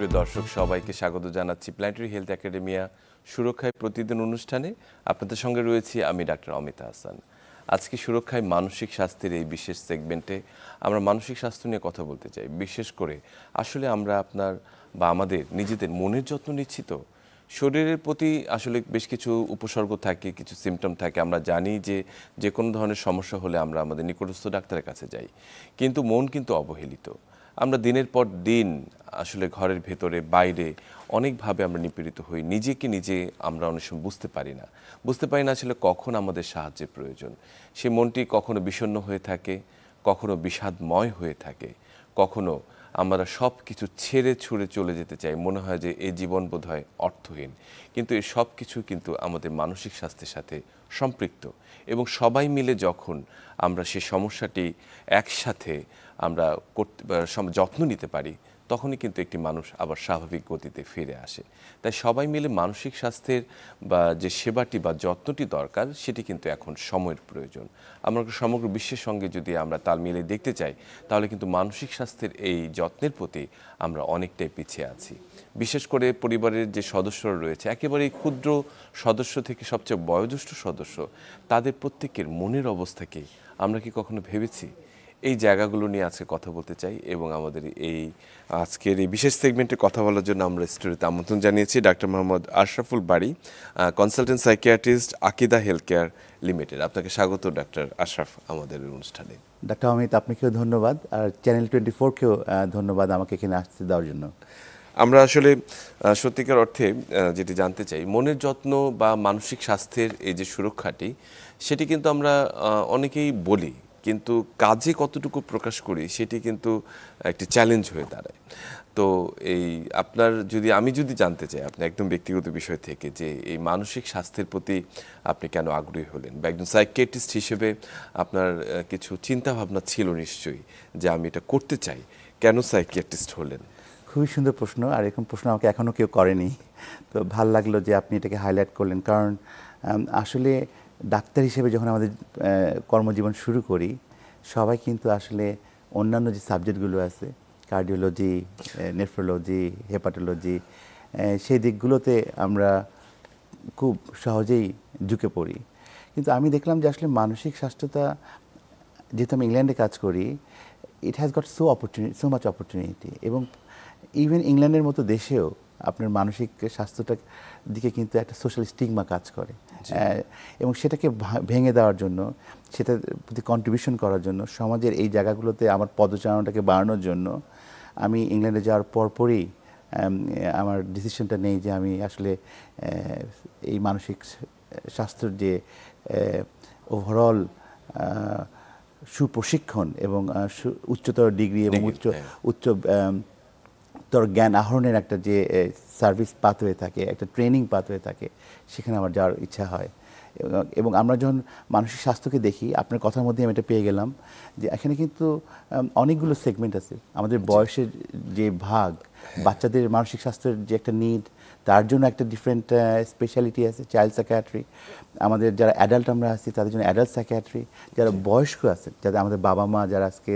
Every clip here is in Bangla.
সুপ্রিয় দর্শক সবাইকে স্বাগত জানাচ্ছি প্ল্যানেটারি হেলথ একাডেমিয়া সুরক্ষায় প্রতিদিন অনুষ্ঠানে। আপনাদের সঙ্গে রয়েছি আমি ডাক্তার অমিত হাসান। আজকে সুরক্ষায় মানসিক স্বাস্থ্যের এই বিশেষ সেগমেন্টে আমরা মানসিক স্বাস্থ্য নিয়ে কথা বলতে চাই। বিশেষ করে আসলে আমরা আপনার বা আমাদের নিজেদের মনের যত্ন নিচ্ছি তো? শরীরের প্রতি আসলে বেশ কিছু উপসর্গ থাকে, কিছু সিমটম থাকে। আমরা জানি যে কোনো ধরনের সমস্যা হলে আমরা আমাদের নিকটস্থ ডাক্তারের কাছে যাই, কিন্তু মন কিন্তু অবহেলিত। আমরা দিনের পর দিন আসলে ঘরের ভেতরে বাইরে অনেকভাবে আমরা নিপীড়িত হই। নিজেকে নিজে আমরা অনেক সময় বুঝতে পারি না আসলে কখন আমাদের সাহায্যের প্রয়োজন। সে মনটি কখনো বিষণ্ণ হয়ে থাকে, কখনো বিষাদময় হয়ে থাকে, কখনো আমরা সব কিছু ছেড়ে ছুড়ে চলে যেতে চাই। মনে হয় যে এই জীবন বোধহয় অর্থহীন। কিন্তু এই সব কিছু কিন্তু আমাদের মানসিক স্বাস্থ্যের সাথে সম্পৃক্ত, এবং সবাই মিলে যখন আমরা সে সমস্যাটি একসাথে আমরা যত্ন নিতে পারি, তখনই কিন্তু একটি মানুষ আবার স্বাভাবিক গতিতে ফিরে আসে। তাই সবাই মিলে মানসিক স্বাস্থ্যের বা যে সেবাটি বা যত্নটি দরকার, সেটি কিন্তু এখন সময়ের প্রয়োজন। আমরা সমগ্র বিশ্বের সঙ্গে যদি আমরা তাল মিলিয়ে দেখতে চাই, তাহলে কিন্তু মানসিক স্বাস্থ্যের এই যত্নের প্রতি আমরা অনেকটাই পিছিয়ে আছি। বিশেষ করে পরিবারের যে সদস্যরা রয়েছে, একেবারেই ক্ষুদ্র সদস্য থেকে সবচেয়ে বয়োজ্যেষ্ঠ সদস্য, তাদের প্রত্যেকের মনের অবস্থা কি আমরা কি কখনো ভেবেছি? এই জায়গাগুলো নিয়ে আজকে কথা বলতে চাই, এবং আমাদের এই আজকের এই বিশেষ সেগমেন্টে কথা বলার জন্য আমরা স্টুডিওতে আমন্ত্রণ জানিয়েছি ডাক্তার মোহাম্মদ আশরাফুল বারী, কনসালটেন্ট সাইকিয়াট্রিস্ট, আকিদা হেলথ কেয়ার লিমিটেড। আপনাকে স্বাগত ডাক্তার আশরাফ আমাদের অনুষ্ঠানে। ডাক্তার অমিত, আপনাকেও ধন্যবাদ, আর চ্যানেল 24কেও ধন্যবাদ আমাকে এখানে আসতে দেওয়ার জন্য। আমরা আসলে সত্যিকার অর্থে যেটি জানতে চাই, মনের যত্ন বা মানসিক স্বাস্থ্যের এই যে সুরক্ষাটি, সেটি কিন্তু আমরা অনেকেই বলি, কিন্তু কাজে কতটুকু প্রকাশ করি সেটি কিন্তু একটি চ্যালেঞ্জ হয়ে দাঁড়ায়। তো এই আমি যদি জানতে চাই আপনি একদম ব্যক্তিগত বিষয় থেকে, যে এই মানসিক স্বাস্থ্যের প্রতি আপনি কেন আগ্রহী হলেন, বা একজন সাইকিয়াট্রিস্ট হিসেবে আপনার কিছু চিন্তা ভাবনা ছিল নিশ্চয়ই যে আমি এটা করতে চাই, কেন সাইকিয়াট্রিস্ট হলেন? খুবই সুন্দর প্রশ্ন, আর এরকম প্রশ্ন আমাকে এখনও কেউ করেনি। তো ভাল লাগলো যে আপনি এটাকে হাইলাইট করলেন, কারণ আসলে ডাক্তার হিসেবে যখন আমাদের কর্মজীবন শুরু করি, সবাই কিন্তু আসলে অন্যান্য যে সাবজেক্টগুলো আছে, কার্ডিওলজি, নেফ্রোলজি, হেপাটোলজি, সেই দিকগুলোতে আমরা খুব সহজেই ঝুঁকে পড়ি। কিন্তু আমি দেখলাম যে আসলে মানসিক স্বাস্থ্যটা, যেহেতু আমি ইংল্যান্ডে কাজ করি, it has got so much opportunity, এবং ইভেন ইংল্যান্ডের মতো দেশেও আপনার মানসিক স্বাস্থ্যটার দিকে কিন্তু একটা সোশ্যাল স্টিগমা কাজ করে, এবং সেটাকে ভেঙে দেওয়ার জন্য, সেটার প্রতি কন্ট্রিবিউশন করার জন্য, সমাজের এই জায়গাগুলোতে আমার পদচারণাটাকে বাড়ানোর জন্য আমি ইংল্যান্ডে যাওয়ার পরপরই আমার ডিসিশনটা নেই যে আমি আসলে এই মানসিক স্বাস্থ্যের যে ওভারঅল সুপ্রশিক্ষণ এবং উচ্চতর ডিগ্রি এবং উচ্চতর জ্ঞান আহরণের একটা যে সার্ভিস পাথওয়ে থাকে, একটা ট্রেনিং পাথওয়ে থাকে, সেখানে আমার যাওয়ার ইচ্ছা হয়। এবং আমরা যখন মানসিক স্বাস্থ্যকে দেখি, আপনার কথার মধ্যে আমি এটা পেয়ে গেলাম যে এখানে কিন্তু অনেকগুলো সেগমেন্ট আছে। আমাদের বয়সের যে ভাগ, বাচ্চাদের মানসিক স্বাস্থ্যের যে একটা নিড, তার জন্য একটা ডিফারেন্ট স্পেশালিটি আছে, চাইল্ড সাইকিয়াট্রি। আমাদের যারা অ্যাডাল্ট আমরা আছি, তাদের জন্য অ্যাডাল্ট সাইকিয়াট্রি। যারা বয়স্ক আছে, যাদের আমাদের বাবা মা যারা আজকে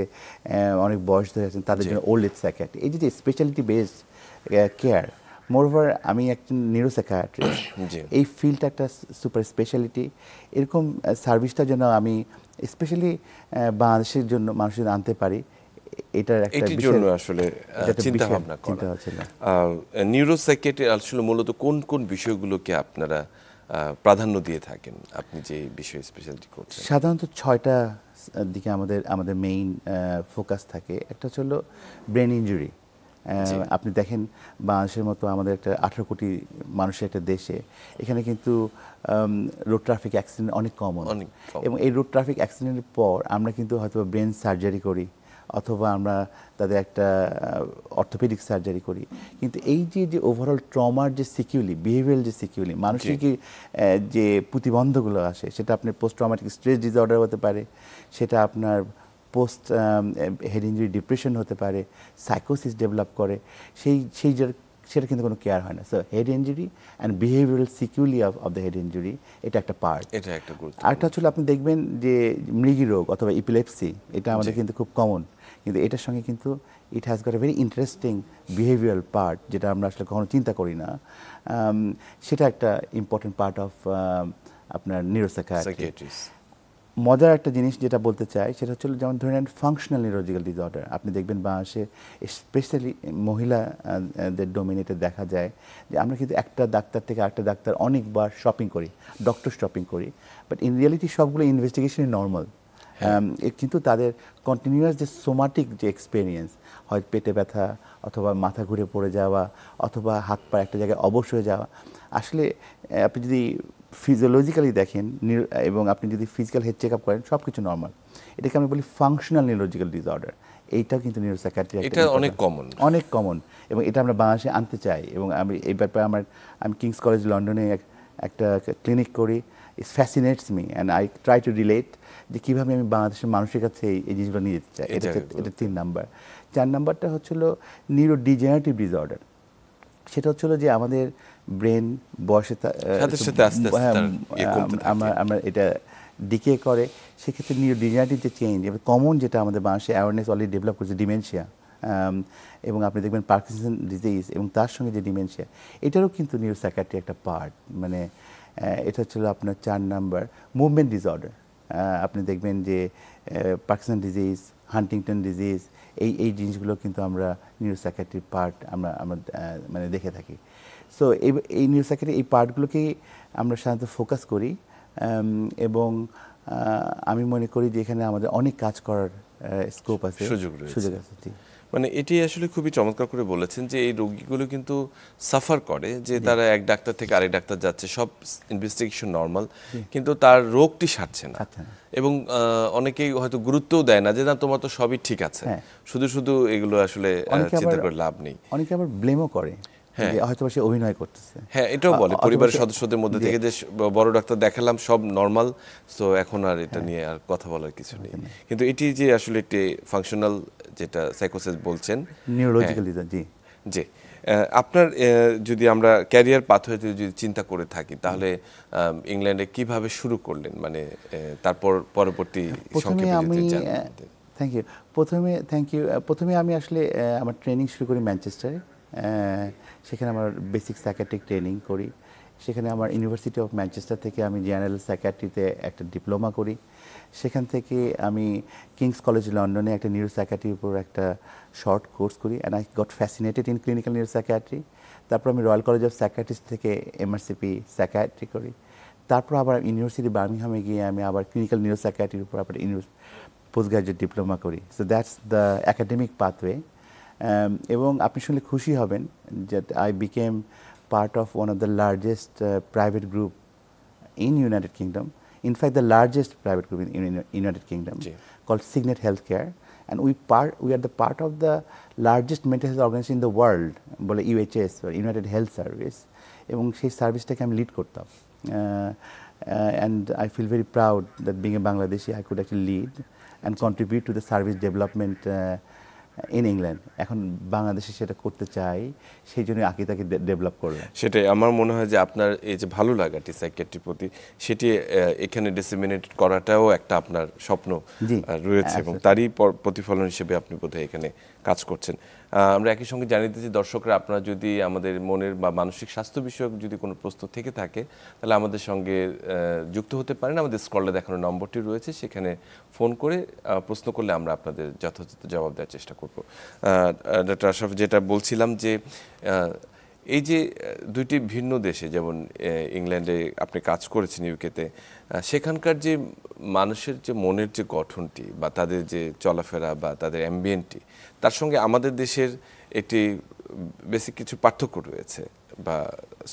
অনেক বয়স ধরে আছেন, তাদের জন্য ওল্ড এজ সাইকিয়াট্রি। এই যে স্পেশালিটি বেসড কেয়ার, মোরওভার আমি একজন নিউরোসাইকিয়াট্রিস্ট, এই ফিল্ডটা একটা সুপার স্পেশালিটি। এরকম সার্ভিসটা যেন আমি স্পেশালি বাংলাদেশের জন্য মানুষের আনতে পারি, এটার একটা জন্য আসলে চিন্তা ভাবনা করা। নিউরোসাইকিয়াট্রি আসলে মূলত কোন কোন বিষয়গুলোকে আপনারা প্রাধান্য দিয়ে থাকেন, আপনি যে বিষয়ে স্পেশালিটি করছেন? সাধারণত 6টা দিকে আমাদের মেইন ফোকাস থাকে। একটা হলো ব্রেন ইনজুরি। আপনি দেখেন বাংলাদেশের মতো আমাদের একটা 18 কোটি মানুষের একটা দেশে, এখানে কিন্তু রোড ট্রাফিক অ্যাক্সিডেন্ট অনেক কমন, এবং এই রোড ট্রাফিক অ্যাক্সিডেন্টের পর আমরা কিন্তু হয়তো ব্রেন সার্জারি করি, অথবা আমরা তাদের একটা অর্থোপেডিক সার্জারি করি। কিন্তু এই যে ওভারঅল ট্রমার যে সিকিউলি, বিহেভিয়ারাল যে সিকিউলি, মানসিক যে প্রতিবন্ধগুলো আসে, সেটা আপনার পোস্ট ট্রমাটিক স্ট্রেস ডিসঅর্ডার হতে পারে, সেটা আপনার পোস্ট হেড ইঞ্জুরি ডিপ্রেশন হতে পারে, সাইকোসিস ডেভেলপ করে, সেটা কিন্তু কোনো কেয়ার হয় না। So head injury and behavioural sequelae of the head injury, এটা একটা পার্ট। এটা একটা গুরুত্ব। আরেকটা হচ্ছে আপনি দেখবেন যে মৃগী রোগ অথবা ইপিলেপসি, এটা আমাদের কিন্তু খুব কমন, কিন্তু এটার সঙ্গে কিন্তু it has got a very interesting behavioural part, যেটা আমরা আসলে কখনো চিন্তা করি না। সেটা একটা ইম্পর্টেন্ট পার্ট অফ আপনার নিউরোসাইকিয়াট্রি। সাইকিয়াট্রিস্ট। মজার একটা জিনিস যেটা বলতে চাই সেটা হচ্ছে যেমন ধরে নেন ফাংশনাল নিউরোলজিক্যাল ডিসঅর্ডার, আপনি দেখবেন বাংলাদেশে স্পেশালি মহিলাদের ডোমিনেটে দেখা যায় যে আমরা কিন্তু একটা ডাক্তার থেকে আরেকটা ডাক্তার অনেকবার শপিং করি, ডক্টর শপিং করি, বাট ইন রিয়ালিটি সবগুলো ইনভেস্টিগেশন নর্মাল। কিন্তু তাদের কন্টিনিউয়াস যে সোমাটিক যে এক্সপিরিয়েন্স, হয় পেটে ব্যথা অথবা মাথা ঘুরে পড়ে যাওয়া অথবা হাত পা একটা জায়গায় অবশ হয়ে যাওয়া, আসলে আপনি যদি ফিজিওলজিক্যালি দেখেন এবং আপনি যদি ফিজিক্যাল হেড চেক আপ করেন সব কিছু নর্মাল। এটাকে আমি বলি ফাংশনাল নিউরোলজিক্যাল ডিসঅর্ডার। এইটাও কিন্তু নিউরোসাইকিয়াট্রি এটা অনেক কমন, অনেক কমন, এবং এটা আমরা বাংলাদেশে আনতে চাই। এবং আমি এই ব্যাপারে আমি কিংস কলেজ লন্ডনে একটা ক্লিনিক করি। It fascinates me and I try to relate যে কীভাবে আমি বাংলাদেশের মানুষের কাছে এই জিনিসগুলো নিয়ে যেতে চাই। এটা 3 নাম্বার। 4 নাম্বারটা হচ্ছিল নিউরোডিজেনারেটিভ ডিসঅর্ডার। সেটা হচ্ছিল যে আমাদের ব্রেন বয়সের সাথে আস্তে আমরা এটা ডিকে করে, সেক্ষেত্রে নিউরোডিজেনারেটিভ যে চেঞ্জ এবং কমন যেটা আমাদের বাংলাদেশে অ্যাওয়ারনেস অলরেডি ডেভেলপ করেছে, ডিমেনশিয়া, এবং আপনি দেখবেন পার্কিনসন ডিজিজ এবং তার সঙ্গে যে ডিমেনশিয়া, এটারও কিন্তু নিউরোসাইকিয়াট্রি একটা পার্ট। মানে এটা হচ্ছিল আপনার 4 নাম্বার। মুভমেন্ট ডিসঅর্ডার, আপনি দেখবেন যে পার্কিনসন ডিজিজ, হান্টিংটন ডিজিজ, এই জিনিসগুলো কিন্তু আমরা নিউরোসাইকিয়াট্রির পার্ট আমরা মানে দেখে থাকি। সো এই নিউরোসাইকিয়াট্রি এই পার্টগুলোকেই আমরা সাধারণত ফোকাস করি, এবং আমি মনে করি যে এখানে আমাদের অনেক কাজ করার স্কোপ আছে, সুযোগ আছে। মানে এটি আসলে খুবই চমৎকার করে বলেছেন যে এই রোগীগুলো কিন্তু সাফার করে যে তারা এক ডাক্তার থেকে আরেক ডাক্তার যাচ্ছে, সব ইনভেস্টিগেশন নর্মাল, কিন্তু তার রোগটি সারছে না। এবং অনেকেই হয়তো গুরুত্বও দেয় না যে না তোমার তো সবই ঠিক আছে, শুধু শুধু এগুলো আসলে চিন্তা করে লাভ নেই। অনেকে আবার ব্লেমও করে, হয়তো সে অভিনয় করতেছে। হ্যাঁ, এটাও বলে পরিবারের সদস্যদের মধ্যে থেকে যে বড় ডাক্তার দেখালাম সব নর্মাল, সো এখন আর এটা নিয়ে আর কথা বলার কিছু নেই। কিন্তু এটি যে আসলে একটি ফাংশনাল যেটা সাইকোসিস বলছেন, নিউরোলজিক্যাল জি জি। আপনার যদি আমরা ক্যারিয়ার পাথওয়েতে যদি চিন্তা করে থাকি, তাহলে ইংল্যান্ডে কিভাবে শুরু করলেন, মানে তারপর পরবর্তী সংক্ষেপে যদি জানেন। Thank you. প্রথমে আমি আসলে আমার ট্রেনিং শুরু করি ম্যানচেস্টারে। সেখানে আমার বেসিক সাইকিয়াট্রিক ট্রেনিং করি। সেখানে আমার ইউনিভার্সিটি অফ ম্যানচেস্টার থেকে আমি জেনারেল সাইকিয়াট্রিতে একটা ডিপ্লোমা করি। সেখান থেকে আমি কিংস কলেজ লন্ডনে একটা নিউরোসাইকিয়াট্রির উপর একটা শর্ট কোর্স করি, and I got fascinated in clinical neuropsychiatry. তারপর আমি রয়্যাল কলেজ অফ সাইকিয়াট্রিস্ট থেকে এমআরসিপি সাইকিয়াট্রি করি। তারপর আবার ইউনিভার্সিটি বার্মিংহামে গিয়ে আমি আবার ক্লিনিক্যাল নিউরোসাইকিয়াট্রির উপর আবার পোস্ট গ্রাজুয়েট ডিপ্লোমা করি। So that's the academic pathway. এবং আপনি শুনলে খুশি হবেন যে I became part of one of the largest private group in United Kingdom. In fact, the largest private group in United Kingdom, called Signet Healthcare, and we are the part of the largest mental health organization in the world, বলে UHS or United Health Service, এবং সেই সার্ভিসটাকে আমি লিড করতাম। And I feel very proud that being a Bangladeshi, I could actually lead and contribute to the service development in England. এখন বাংলাদেশে সেটা করতে চাই, সেই জন্য আকিতাকে ডেভেলপ করলাম। সেটাই আমার মনে হয় যে আপনার এই যে ভালো লাগাটি সাইকিয়াট্রির প্রতি, সেটি এখানে ডিসেমিনেট করাটাও একটা আপনার স্বপ্ন রয়েছে, এবং তারই প্রতিফলন হিসেবে আপনি বোধহয় এখানে কাজ করছেন। আমরা একই সঙ্গে জানিয়ে দিচ্ছি দর্শকরা, আপনারা যদি আমাদের মনের বা মানসিক স্বাস্থ্য বিষয়ক যদি কোনো প্রশ্ন থেকে থাকে, তাহলে আমাদের সঙ্গে যুক্ত হতে পারেন। আমাদের স্ক্রলে দেখানো নম্বরটি রয়েছে, সেখানে ফোন করে প্রশ্ন করলে আমরা আপনাদের যথাযথ জবাব দেওয়ার চেষ্টা করব। ডক্টর আশরাফ, যেটা বলছিলাম যে এই যে দুইটি ভিন্ন দেশে, যেমন ইংল্যান্ডে আপনি কাজ করেছেন, ইউকেতে, সেখানকার যে মানুষের যে মনের যে গঠনটি বা তাদের যে চলাফেরা বা তাদের অ্যাম্বিয়েন্টটি, তার সঙ্গে আমাদের দেশের একটি বেসিক কিছু পার্থক্য রয়েছে, বা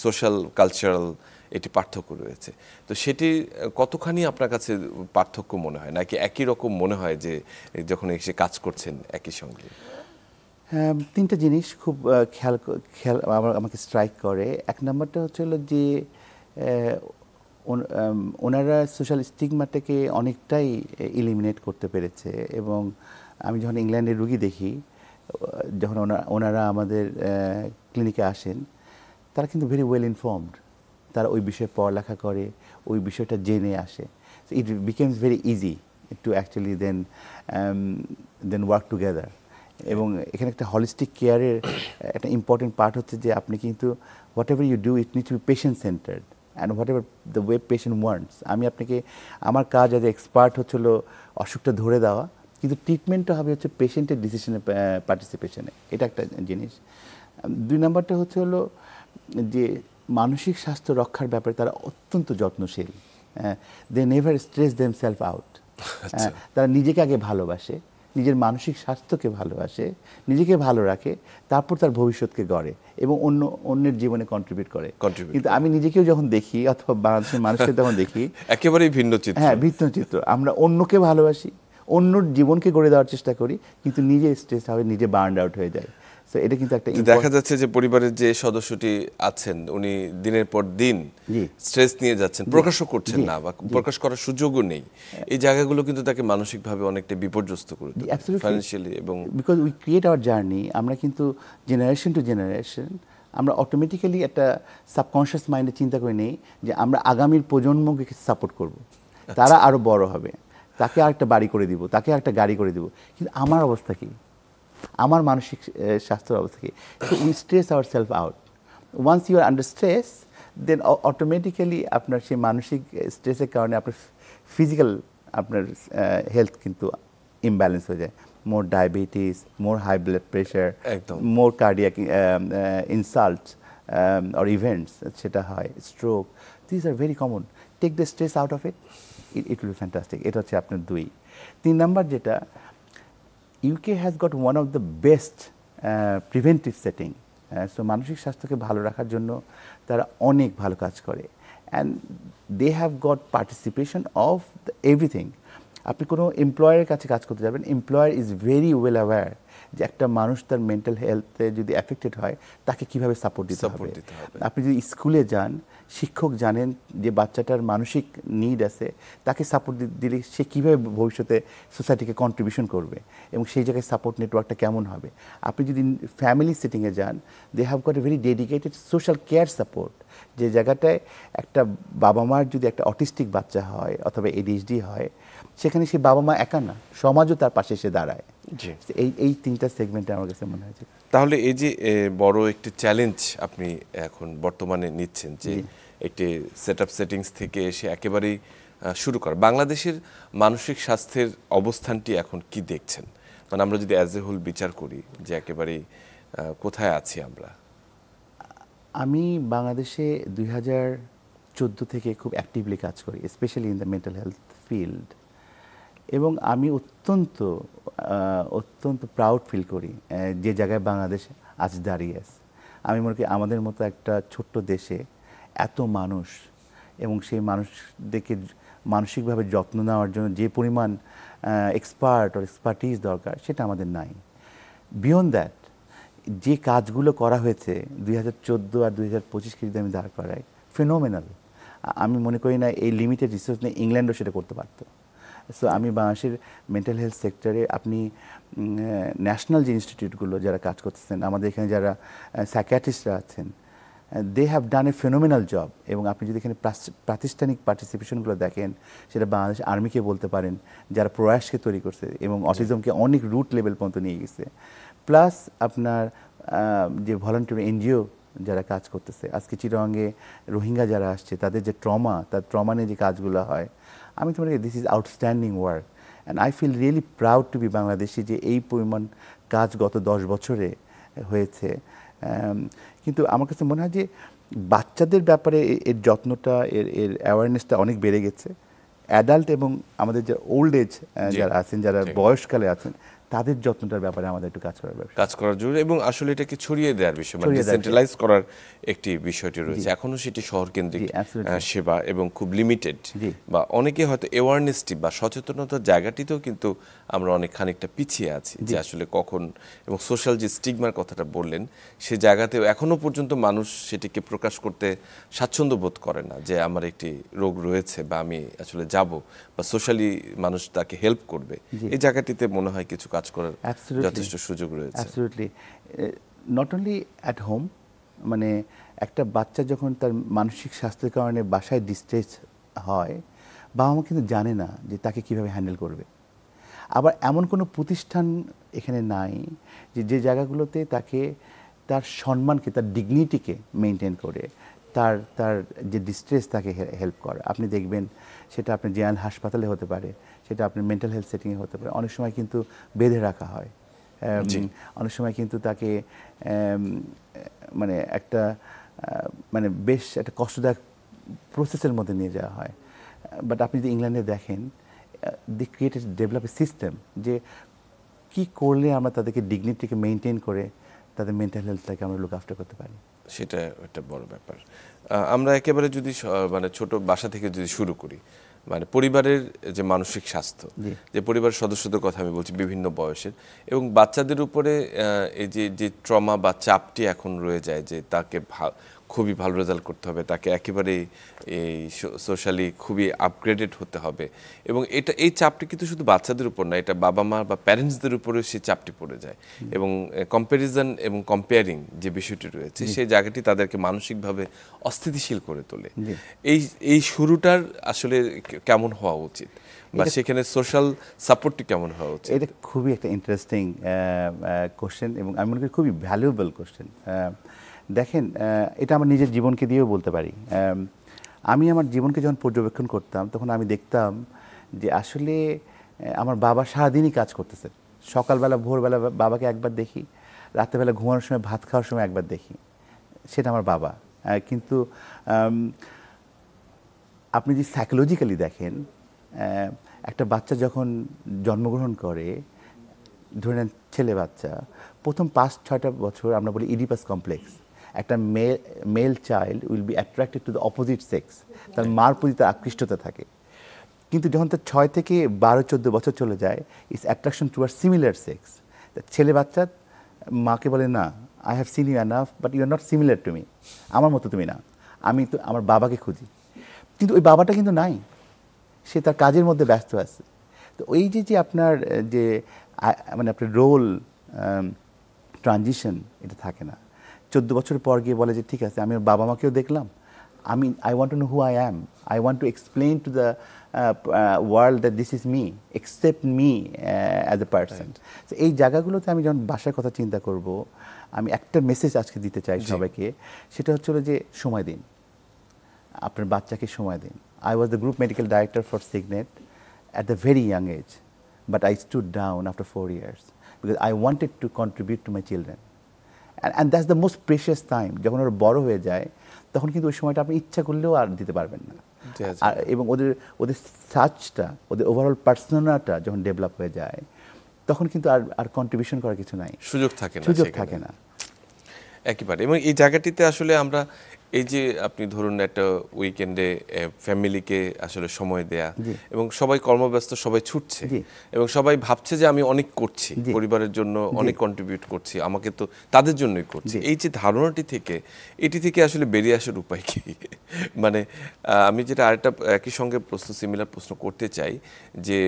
সোশ্যাল কালচারাল এটি পার্থক্য রয়েছে। তো সেটি কতখানি আপনার কাছে পার্থক্য মনে হয়, নাকি একই রকম মনে হয় যে যখন এসে কাজ করছেন একই সঙ্গে? হ্যাঁ, 3টা জিনিস খুব খেয়াল আমাকে স্ট্রাইক করে। এক নম্বরটা হচ্ছে হলো যে ওনারা সোশ্যাল স্টিগমাটাকে অনেকটাই ইলিমিনেট করতে পেরেছে, এবং আমি যখন ইংল্যান্ডের রুগী দেখি, যখন ওনারা আমাদের ক্লিনিকে আসেন, তারা কিন্তু ভেরি ওয়েল ইনফর্মড। তারা ওই বিষয়ে পড়ালেখা করে, ওই বিষয়টা জেনে আসে। It becomes very easy to actually then work together. এবং এখানে একটা হলিস্টিক কেয়ারের একটা ইম্পর্টেন্ট পার্ট হচ্ছে যে আপনি কিন্তু whatever you do it need to be patient centred and whatever the way patient wants. আমি আপনাকে আমার কাজ অ্যাজ এক্সপার্ট হচ্ছিল অসুখটা ধরে দেওয়া, কিন্তু ট্রিটমেন্টটা হবে হচ্ছে পেশেন্টের ডিসিশনে পার্টিসিপেশনে। এটা একটা জিনিস। 2 নম্বরটা হচ্ছে হলো যে মানসিক স্বাস্থ্য রক্ষার ব্যাপারে তারা অত্যন্ত যত্নশীল। They never stress them self out. তারা নিজেকে আগে ভালোবাসে, নিজের মানসিক স্বাস্থ্যকে ভালোবাসে, নিজেকে ভালো রাখে, তারপর তার ভবিষ্যৎকে গড়ে এবং অন্যের জীবনে কন্ট্রিবিউট করে। কিন্তু আমি নিজেকেও যখন দেখি অথবা বাংলাদেশের মানুষকে তখন দেখি একেবারেই ভিন্ন চিত্র। হ্যাঁ, ভিন্ন চিত্র। আমরা অন্যকে ভালোবাসি, অন্যর জীবনকে গড়ে দেওয়ার চেষ্টা করি, কিন্তু নিজে স্ট্রেস হবে, নিজে বার্ন আউট হয়ে যায়। সো এটা কিন্তু একটা দেখা যাচ্ছে যে পরিবারের যে সদস্যটি আছেন উনি দিনের পর দিন স্ট্রেস নিয়ে যাচ্ছেন, প্রকাশও করছেন না বা প্রকাশ করার সুযোগও নেই। এই জায়গাগুলো কিন্তু তাকে মানসিকভাবে অনেকটা বিপর্যস্ত করে তোলে ফাইন্যান্সিয়ালি। এবং because we create hour journey, আমরা কিন্তু জেনারেশন টু জেনারেশন আমরা অটোমেটিক্যালি একটা সাবকনশিয়াস মাইন্ডে চিন্তা করে নেই যে আমরা আগামীর প্রজন্মকে সাপোর্ট করব, তারা আরো বড় হবে, তাকে আর একটা বাড়ি করে দিব, তাকে আর একটা গাড়ি করে দিব। কিন্তু আমার অবস্থা কি, আমার মানসিক স্বাস্থ্যের অবস্থা কি? So we stress our self out. Once you are under stress, then automatically আপনার সেই মানসিক স্ট্রেসের কারণে আপনার ফিজিক্যাল আপনার হেলথ কিন্তু ইমব্যালেন্স হয়ে যায়। More diabetes, more high blood pressure, more cardiac insults or events সেটা হয়, stroke, this are very common. Take the stress out of it will be fantastic. এটা হচ্ছে আপনার 2। 3 নাম্বার যেটা, UK has got one of the best preventive setting. So মানসিক স্বাস্থ্যকে ভালো রাখার জন্য তারা অনেক ভালো কাজ করে, and they have got participation of everything. আপনি কোনো এমপ্লয়ারের কাছে কাজ করতে যাবেন, employer is very well aware যে একটা মানুষ তার মেন্টাল হেলথে যদি অ্যাফেক্টেড হয় তাকে কিভাবে সাপোর্ট দিতে হবে। আপনি যদি স্কুলে যান, শিক্ষক জানেন যে বাচ্চাটার মানসিক নিড আছে, তাকে সাপোর্ট দিলে সে কীভাবে ভবিষ্যতে সোসাইটিকে কন্ট্রিবিউশন করবে এবং সেই জায়গায় সাপোর্ট নেটওয়ার্কটা কেমন হবে। আপনি যদি ফ্যামিলি সেটিংয়ে যান, they have got a very dedicated social care support, যে জায়গাটায় একটা বাবা মার যদি একটা অটিস্টিক বাচ্চা হয় অথবা ADHD হয়, সেখানে সে বাবা মা একা না, সমাজও তার পাশে এসে দাঁড়ায়। এই 3টা সেগমেন্টে আমার কাছে মনে হয়েছে। তাহলে এই যে বড় একটি চ্যালেঞ্জ আপনি এখন বর্তমানে নিচ্ছেন, যে একটি সেটিংস থেকে এসে একেবারেই শুরু করা, বাংলাদেশের মানসিক স্বাস্থ্যের অবস্থানটি এখন কি দেখছেন? মানে আমরা যদি অ্যাজ এ হোল বিচার করি যে একেবারেই কোথায় আছি আমরা? আমি বাংলাদেশে 2014 থেকে খুব অ্যাক্টিভলি কাজ করি, specially in the mental health field, এবং আমি অত্যন্ত প্রাউড ফিল করি যে জায়গায় বাংলাদেশ আজ দাঁড়িয়ে আছে। আমি মনে করি আমাদের মতো একটা ছোট্ট দেশে এত মানুষ এবং সেই মানুষদেরকে মানসিকভাবে যত্ন নেওয়ার জন্য যে পরিমাণ এক্সপার্টিস দরকার সেটা আমাদের নাই। বিয়ন্ড দ্যাট, যে কাজগুলো করা হয়েছে 2014 আর 2025কে যদি আমি দাঁড় করাই, ফেনোমেনাল। আমি মনে করি না এই লিমিটেড রিসোর্স নিয়ে ইংল্যান্ডও সেটা করতে পারতো। সো আমি বাংলাদেশের মেন্টাল হেলথ সেক্টরে আপনি ন্যাশনাল যে ইনস্টিটিউটগুলো যারা কাজ করতেছেন, আমাদের এখানে যারা সাইকিয়াট্রিস্টরা আছেন, they have done a phenomenal job. এবং আপনি যদি এখানে প্রাতিষ্ঠানিক পার্টিসিপেশনগুলো দেখেন, সেটা বাংলাদেশ আর্মিকে বলতে পারেন, যারা প্রয়াসকে তৈরি করছে এবং অটিজমকে অনেক রুট লেভেল পর্যন্ত নিয়ে গেছে, প্লাস আপনার যে ভলান্টিয়ার NGO যারা কাজ করতেছে। আজকে চিটাগাংয়ে রোহিঙ্গা যারা আসছে, তাদের যে তার ট্রমা নিয়ে যে কাজগুলো হয়, আমি তো মনে করি this is outstanding work, and I feel really proud to be Bangladeshi যে এই পরিমাণ কাজ গত 10 বছরে হয়েছে। কিন্তু আমার কাছে মনে হয় যে বাচ্চাদের ব্যাপারে এর যত্নটা, এর অ্যাওয়ারনেসটা অনেক বেড়ে গেছে। অ্যাডাল্ট এবং আমাদের যে ওল্ড এজ যারা আছেন, যারা বয়সকালে আছেন, তাদের যত্নটার ব্যাপারে আমাদের একটু কাজ করার জরুরি, এবং আসলে এটাকে ছড়িয়ে দেওয়ার বিষয়, মানে ডিসেন্ট্রালাইজ করার একটি বিষয়টি রয়েছে। এখনো সেটি শহর কেন্দ্রিক সেবা এবং খুব লিমিটেড, বা অনেকে হয়তো অ্যাওয়ারনেসটি বা সচেতনতার জায়গাটিতেও কিন্তু আমরা অনেক খানিকটা পিছিয়ে আছি, যে আসলে কখন, এবং সোশ্যাল যে স্টিগমার কথাটা বললেন, সে জায়গাতেও এখনো পর্যন্ত মানুষ সেটিকে প্রকাশ করতে স্বাচ্ছন্দ্য বোধ করে না, যে আমার একটি রোগ রয়েছে বা আমি আসলে যাব, বা সোশ্যালি মানুষ তাকে হেল্প করবে। এই জায়গাটিতে মনে হয় কিছু কাজ করার যথেষ্ট সুযোগ রয়েছে। Absolutely, not only at home, মানে একটা বাচ্চা যখন তার মানসিক স্বাস্থ্যের কারণে বাসায় ডিস্ট্রেস হয়, বাবা মা কিন্তু জানে না যে তাকে কিভাবে হ্যান্ডেল করবে। আবার এমন কোনো প্রতিষ্ঠান এখানে নাই যে জায়গাগুলোতে তাকে তার সম্মানকে, তার ডিগনিটিকে মেনটেন করে তার তার যে ডিস্ট্রেস তাকে হেল্প করে। আপনি দেখবেন সেটা আপনার জেনারেল হাসপাতালে হতে পারে, সেটা আপনার মেন্টাল হেলথ সেটিংয়ে হতে পারে। অনেক সময় কিন্তু বেঁধে রাখা হয়, অনেক সময় কিন্তু তাকে মানে একটা মানে বেশ একটা কষ্টদায়ক প্রসেসের মধ্যে নিয়ে যাওয়া হয়। বাট আপনি যদি ইংল্যান্ডে দেখেন, দি ক্রিয়েটেড ডেভেলপ এ সিস্টেম যে কী করলে আমরা তাদেরকে ডিগনিটিকে মেনটেন করে তাদের মেন্টাল হেলথটাকে আমরা লুক আফটার করতে পারি। সেটা একটা বড় ব্যাপার। আমরা একেবারে যদি মানে ছোট বাসা থেকে যদি শুরু করি, মানে পরিবারের যে মানসিক স্বাস্থ্য, যে পরিবারের সদস্যদের কথা আমি বলছি বিভিন্ন বয়সের, এবং বাচ্চাদের উপরে এই যে ট্রমা বা চাপটি এখন রয়ে যায় যে তাকে খুবই ভালো রেজাল্ট করতে হবে, তাকে একেবারেই এই সোশ্যালি খুবই আপগ্রেডেড হতে হবে, এবং এই চাপটি কিন্তু শুধু বাচ্চাদের উপর না, এটা বাবা মা বা প্যারেন্টসদের উপরেও সেই চাপটি পড়ে যায়, এবং কম্প্যারিজন এবং কম্পেয়ারিং যে বিষয়টি রয়েছে সেই জায়গাটি তাদেরকে মানসিকভাবে অস্থিতিশীল করে তোলে। এই শুরুটার আসলে কেমন হওয়া উচিত, বা সেখানে সোশ্যাল সাপোর্টটি কেমন হওয়া উচিত? এটা খুবই একটা ইন্টারেস্টিং কোশ্চেন, এবং আমি মনে করি খুবই ভ্যালুয়েবল কোশ্চেন। দেখেন, এটা আমার নিজের জীবনকে দিয়েও বলতে পারি। আমি আমার জীবনকে যখন পর্যবেক্ষণ করতাম তখন আমি দেখতাম যে আসলে আমার বাবা সারাদিনই কাজ করতেছে। সকালবেলা ভোরবেলা বাবাকে একবার দেখি, রাত্রেবেলা ঘুমানোর সময়, ভাত খাওয়ার সময় একবার দেখি, সেটা আমার বাবা। কিন্তু আপনি যদি সাইকোলজিক্যালি দেখেন, একটা বাচ্চা যখন জন্মগ্রহণ করে, ধরে নেন ছেলে বাচ্চা, প্রথম 5-6টা বছর আমরা বলি ইডিপাস কমপ্লেক্স। একটা male child will be attracted to the opposite sex, তার মার প্রতি তার আকৃষ্টতা থাকে। কিন্তু যখন তার 6 থেকে 12-14 বছর চলে যায়, it's attraction toward similar sex. ছেলে বাচ্চা মাকে বলে, না, I have seen you enough, but you are not similar to me, আমার মতো তুমি না, আমি তো আমার বাবাকে খুঁজি। কিন্তু ওই বাবাটা কিন্তু নাই, সে তার কাজের মধ্যে ব্যস্ত আছে। তো ওই যে আপনার যে মানে আপনার রোল ট্রানজিশন, এটা থাকে না। 14 বছর পর গিয়ে বলে যে ঠিক আছে, আমি বাবা মাকেও দেখলাম, I want to know who I am. I want to explain to the world that this is me, accept me as a person. So এই জায়গাগুলোতে আমি যখন বাসার কথা চিন্তা করব, আমি একটা মেসেজ আজকে দিতে চাই সবাইকে, সেটা হচ্ছে যে সময় দিন, আপনার বাচ্চাকে সময় দিন। I was the group medical director for Signet at the very young age, but I stood down after 4 years because I wanted to contribute to my children. And that's the most precious time. যখন ওরা বড় হয়ে যায় তখন কিন্তু ওই সময়টা আপনি ইচ্ছা করলেও আর দিতে পারবেন না। এবং ওদের সার্চটা, ওদের ওভারঅল পার্সোনাটা যখন ডেভেলপ হয়ে যায় তখন কিন্তু আর কন্ট্রিবিউশন করার কিছু নাই, সুযোগ থাকে না একেবারে। এবং এই জায়গাটিতে আসলে আমরা এই যে আপনি ধরুন একটা উইকেন্ডে ফ্যামিলিকে আসলে সময় দেয়া, এবং সবাই কর্মব্যস্ত, সবাই ছুটছে, এবং সবাই ভাবছে যে আমি অনেক করছি পরিবারের জন্য, অনেক কন্ট্রিবিউট করছি, আমাকে তো তাদের জন্যই করছি। এই যে ধারণাটি থেকে, এটি থেকে আসলে বেরিয়ে আসার উপায় কি? মানে আমি যেটা আরেকটা একই সঙ্গে সিমিলার প্রশ্ন করতে চাই, যে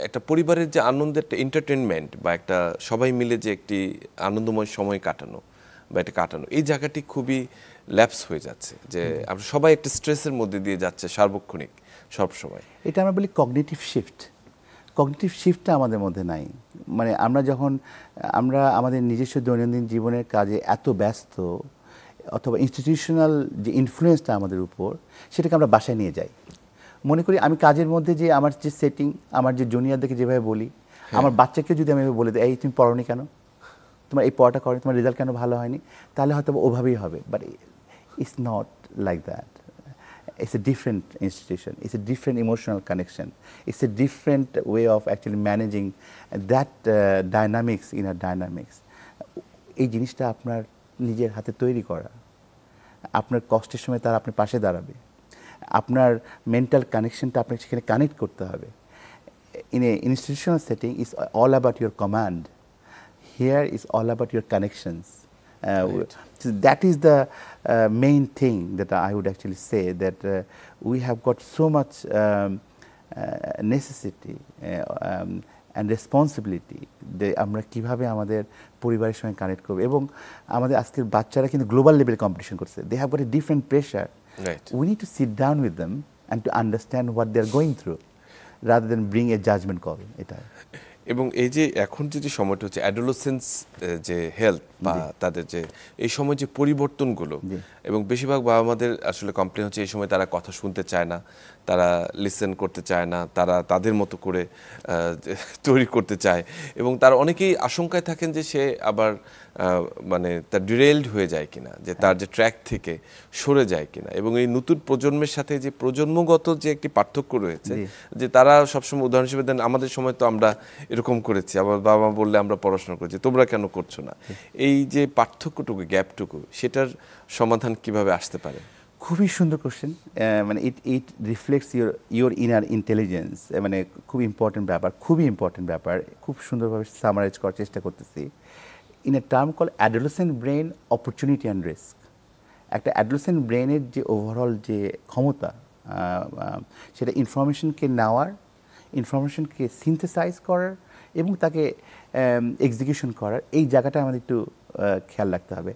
একটা পরিবারের যে আনন্দের একটা এন্টারটেনমেন্ট, বা একটা সবাই মিলে যে একটি আনন্দময় সময় কাটানো, বা এটা কাটানো, এই জায়গাটি খুবই ল্যাপস হয়ে যাচ্ছে, যে আমরা সবাই একটা স্ট্রেসের মধ্যে দিয়ে যাচ্ছে সার্বক্ষণিক সব সময়। এটা আমরা বলি কগনিটিভ শিফট। কগনিটিভ শিফটটা আমাদের মধ্যে নাই। মানে আমরা আমাদের নিজস্ব দৈনন্দিন জীবনের কাজে এত ব্যস্ত, অথবা ইনস্টিটিউশনাল যে ইনফ্লুয়েন্সটা আমাদের উপর, সেটাকে আমরা বাসায় নিয়ে যাই। মনে করি আমি কাজের মধ্যে যে আমার যে সেটিং, আমার যে জুনিয়রদেরকে যেভাবে বলি, আমার বাচ্চাকে যদি আমি বলে দিই, এই তুমি পড়োনি কেন, তোমার এই পড়াটা করো, তোমার রেজাল্ট কেন ভালো হয়নি, তাহলে হয়তো ওভাবেই হবে। But it's not like that. It's a different institution. It's a different emotional connection. It's a different way of actually managing that dynamics, inner dynamics. এই জিনিসটা আপনার নিজের হাতে তৈরি করা, আপনার কষ্টের সময় তারা আপনার পাশে দাঁড়াবে, আপনার মেন্টাল কানেকশনটা আপনাকে সেখানে কানেক্ট করতে হবে। In a institutional setting, it's all about your command. Here is all about your connections. So that is the main thing that I would actually say, that we have got so much necessity and responsibility যে আমরা কিভাবে আমাদের পরিবারের সঙ্গে কানেক্ট করব। এবং আমাদের আজকের বাচ্চারা কিন্তু গ্লোবাল লেভেলে কম্পিটিশন করছে, they have got a different pressure. We need to sit down with them and to understand what they're going through rather than bring a judgment call. এটা এবং এই যে এখন যে সময়টা হচ্ছে অ্যাডোলেসেন্স যে হেলথ বা তাদের যে এই সময় যে পরিবর্তনগুলো এবং বেশিরভাগ বাবা মাদের আসলে কমপ্লেন হচ্ছে এই সময় তারা কথা শুনতে চায় না, তারা লিসেন করতে চায় না, তারা তাদের মতো করে তৈরি করতে চায় এবং তারা অনেকেই আশঙ্কায় থাকেন যে সে আবার মানে তার ডিরেইলড হয়ে যায় কিনা, যে তার যে ট্র্যাক থেকে সরে যায় কিনা। এবং এই নতুন প্রজন্মের সাথে যে প্রজন্মগত যে একটি পার্থক্য রয়েছে, যে তারা সবসময় উদাহরণ হিসেবে দেন আমাদের সময় তো আমরা এরকম করেছি, আবার বাবা মা বললে আমরা পড়াশোনা করেছি, তোমরা কেন করছো না। এই যে পার্থক্যটুকু, গ্যাপটুকু, সেটার সমাধান কিভাবে আসতে পারে? খুবই সুন্দর কোশ্চেন। মানে ইট রিফ্লেক্টস ইউর ইনার ইন্টেলিজেন্স। মানে খুব ইম্পর্টেন্ট ব্যাপার, খুবই ইম্পর্টেন্ট ব্যাপার। খুব সুন্দরভাবে সামারাইজ করার চেষ্টা করতেছি। In a term call adolescent brain opportunity and risk. একটা অ্যাডোলেসেন্ট ব্রেনের যে ওভারঅল যে ক্ষমতা, সেটা ইনফরমেশনকে নেওয়ার, ইনফরমেশনকে সিনথেসাইজ করার এবং তাকে এক্সিকিউশন করার, এই জায়গাটা আমাদের একটু খেয়াল রাখতে হবে।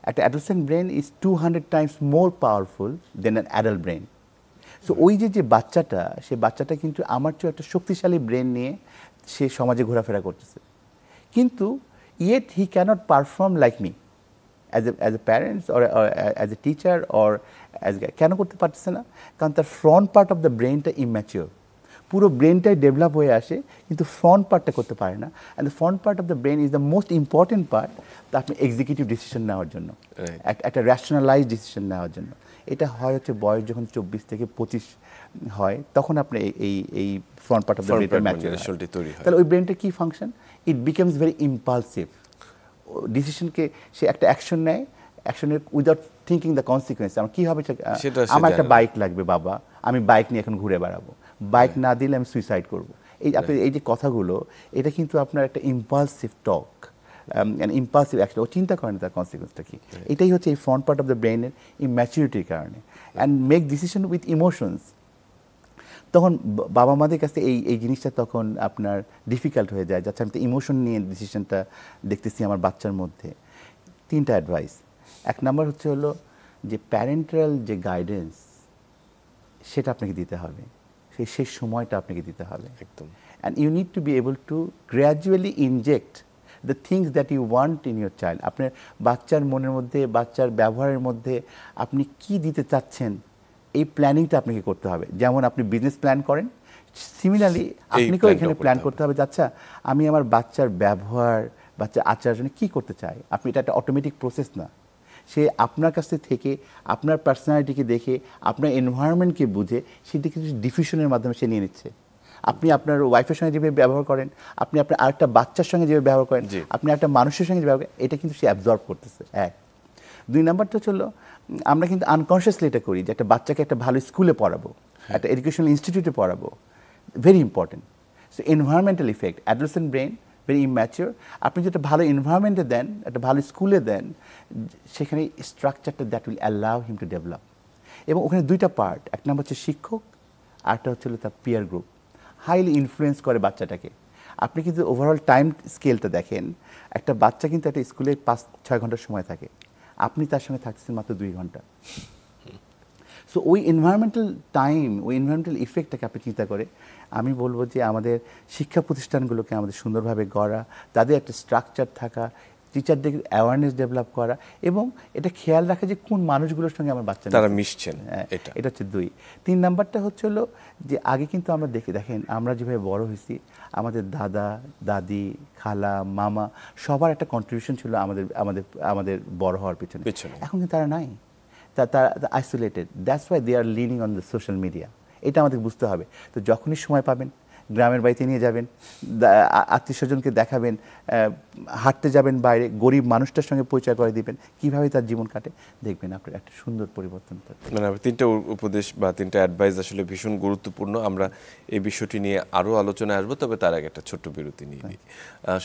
একটা adolescent brain is 200 times more powerful than an adult brain. So ওই যে বাচ্চাটা, সে বাচ্চাটা কিন্তু আমার চেয়ে একটা শক্তিশালী ব্রেন নিয়ে সে সমাজে ঘোরাফেরা করতেছে, কিন্তু yet he cannot perform like me as a parents or as a teacher or as a, কেন করতে পারতেছে না? কারণ তার ফ্রন্ট পার্ট অফ দ্য ব্রেনটা ইম্যাচিওর। পুরো ব্রেনটাই ডেভেলপ হয়ে আসে কিন্তু ফ্রন্ট পার্টটা করতে পারে না। And the front part of the brain is the most important part আপনি এক্সিকিউটিভ ডিসিশন নেওয়ার জন্য, একটা র্যাশনালাইজ ডিসিশন নেওয়ার জন্য। এটা হয় হচ্ছে বয়স যখন 24 থেকে 25 হয়, তখন আপনি এই ফ্রন্ট পার্ট অফ দ্য ব্রেনটা ম্যাচিওর হয়। তাহলে ওই ব্রেনটা কি function? It becomes very impulsive. ডিসিশনকে সে একটা অ্যাকশন নেয়, অ্যাকশনের উইদাউট থিঙ্কিং দ্য কনসিকুয়েন্স। আমার কী হবে? আমার একটা বাইক লাগবে বাবা, আমি বাইক নিয়ে এখন ঘুরে বেড়াবো, বাইক না দিলে আমি সুইসাইড করবো। আপনি এই যে কথাগুলো, এটা কিন্তু আপনার একটা ইম্পালসিভ টক, ইম্পালসিভ অ্যাকশন। ও চিন্তা করেন তার কনসিকুয়েন্সটা কি। এটাই হচ্ছে এই ফ্রন্ট পার্ট অফ দ্য ব্রেনের ইম্যাচুরিটির কারণে। And make decision with emotions. তখন বাবা মাদের কাছে এই জিনিসটা তখন আপনার ডিফিকাল্ট হয়ে যায়, যাচ্ছে আমি তো ইমোশন নিয়ে ডিসিশনটা দেখতেছি আমার বাচ্চার মধ্যে। 3টা অ্যাডভাইস। 1 নম্বর হচ্ছে হলো যে প্যারেন্টাল যে গাইডেন্স, সেটা আপনাকে দিতে হবে, সেই সময়টা আপনাকে দিতে হবে একদম। And you need to be able to gradually inject the things that you want in your child. আপনার বাচ্চার মনের মধ্যে, বাচ্চার ব্যবহারের মধ্যে আপনি কি দিতে চাচ্ছেন, এই প্ল্যানিংটা আপনাকে করতে হবে। যেমন আপনি বিজনেস প্ল্যান করেন, সিমিলারলি আপনাকেও এখানে প্ল্যান করতে হবে যে আচ্ছা আমি আমার বাচ্চার ব্যবহার, বাচ্চার আচরণে কী করতে চাই। আপনি এটা একটা অটোমেটিক প্রসেস না, সে আপনার কাছ থেকে আপনার পার্সোনালিটিকে দেখে, আপনার এনভায়রনমেন্টকে বুঝে সেটি কিছু ডিফিউশনের মাধ্যমে সে নিয়ে নিচ্ছে। আপনি আপনার ওয়াইফের সঙ্গে যেভাবে ব্যবহার করেন, আপনি আপনার আরেকটা বাচ্চার সঙ্গে যেভাবে ব্যবহার করেন, আপনি একটা মানুষের সঙ্গে যে ব্যবহার করেন, এটা কিন্তু সে অ্যাবজর্ব করতেছে। 1। 2 নম্বরটা হলো আমরা কিন্তু আনকনসিয়াসলি এটা করি যে একটা বাচ্চাকে একটা ভালো স্কুলে পড়াবো, একটা এডুকেশনাল ইনস্টিটিউটে পড়াবো, very important. So environmental effect, adolescent brain very immature. আপনি যেটা ভালো এনভায়রনমেন্টে দেন, একটা ভালো স্কুলে দেন, সেখানে স্ট্রাকচারটা that will allow him to develop. এবং ওখানে 2টা পার্ট, 1 নম্বর হচ্ছে শিক্ষক, আরেকটা হচ্ছে তার পিয়ার গ্রুপ, হাইলি ইনফ্লুয়েন্স করে বাচ্চাটাকে। আপনি কিন্তু ওভারঅল টাইম স্কেলটা দেখেন, একটা বাচ্চা কিন্তু একটা স্কুলে 5-6 ঘন্টার সময় থাকে, আপনি তার সঙ্গে থাকছেন মাত্র 2 ঘন্টা। সো ওই এনভায়রনমেন্টাল টাইম, ওই এনভায়রনমেন্টাল ইফেক্টটাকে আপনি চিন্তা করে আমি বলবো যে আমাদের শিক্ষা প্রতিষ্ঠানগুলোকে আমাদের সুন্দরভাবে গড়া, তাদের একটা স্ট্রাকচার থাকা, টিচারদের অ্যাওয়ারনেস ডেভেলপ করা এবং এটা খেয়াল রাখা যে কোন মানুষগুলোর সঙ্গে আমার বাচ্চা তারা মিশছেন। এটা হচ্ছে 2। 3 নাম্বারটা হচ্ছে হলো যে আগে কিন্তু আমরা দেখেন আমরা যেভাবে বড় হয়েছি, আমাদের দাদা, দাদি, খালা, মামা সবার একটা কন্ট্রিবিউশন ছিল আমাদের বড় হওয়ার পিছনে। এখন কিন্তু তারা নাই, তারা isolated. That's why they are leaning on the social media. এটা আমাদের বুঝতে হবে। তো যখনই সময় পাবেন গ্রামের বাড়িতে নিয়ে যাবেন, আত্মীয় স্বজনকে দেখাবেন, হাঁটতে যাবেন বাইরে, গরিব মানুষটার সঙ্গে পরিচয় করে দিবেন, কীভাবে তার জীবন কাটে, দেখবেন আপনার একটা সুন্দর পরিবর্তন। মানে 3টা উপদেশ বা 3টা অ্যাডভাইস আসলে ভীষণ গুরুত্বপূর্ণ। আমরা এই বিষয়টি নিয়ে আরও আলোচনায় আসবো, তবে তার আগে একটা ছোট্ট বিরতি নিয়ে নিই।